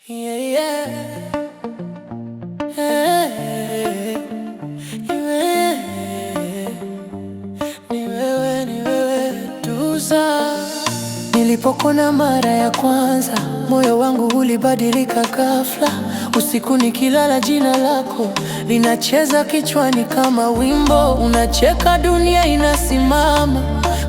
Yeah, yeah. Hey, ni wewe Tuza. Nilipokona mara ya kwanza, moyo wangu ulibadilika ghafla. Usiku nikilala, jina lako linacheza kichwani kama wimbo. Unacheka, dunia inasimama,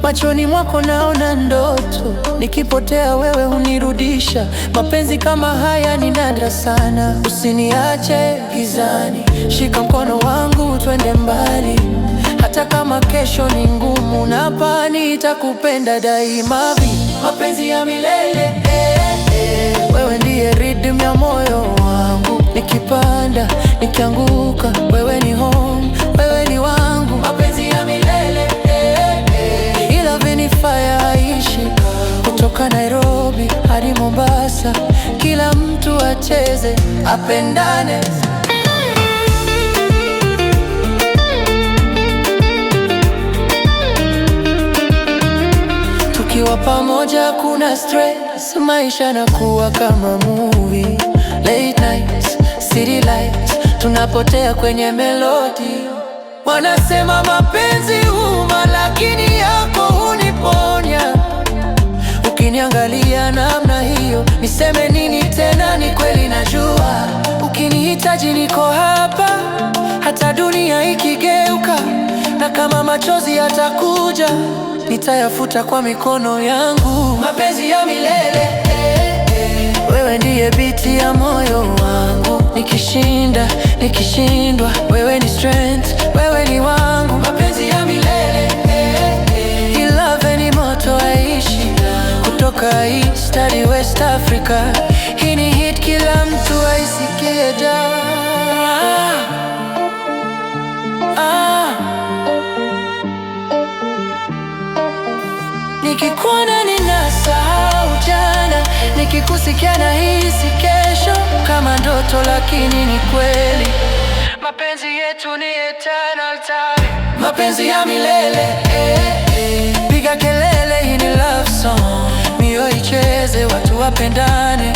machoni mwako naona ndoto. Nikipotea wewe hunirudisha, mapenzi kama haya ni nadra sana. Usiniache gizani, shika mkono wangu twende mbali. Hata kama kesho ni ngumu, naapa nitakupenda daima. Mapenzi ya milele, wewe ndiye rhythm ya moyo wangu. Nikipanda, nikianguka, wewe ni home, wewe ni wangu. Mapenzi ya milele, ila vinifaya haishi. Kutoka Nairobi hadi Mombasa, kila mtu acheze, apendane. Tukiwa pamoja kuna stress, maisha yanakuwa kama movie. Late nights, city lights, tunapotea kwenye melody. Wanasema mapenzi huma, lakini yako huniponya. Ukiniangalia namna hiyo, niseme nini tena? Ni kweli najua, ukinihitaji niko hapa, hata dunia ikigeuka. Na kama machozi yatakuja, nitayafuta kwa mikono yangu. Mapenzi ya milele, wewe ndiye biti ya moyo wangu. Nikishinda, nikishindwa, wewe ni strength, wewe ni wangu. Mapenzi ya milele, hii love ni moto aishi. Kutoka East hadi West Africa, hii ni hit, kila mtu aisikie da. Nikikuona ninasahau jana, nikikusikia nahisi kesho. Kama ndoto lakini ni kweli, mapenzi yetu ni eternal time. Mapenzi ya milele, piga kelele, hii ni love song. Mioyo icheze, watu wapendane.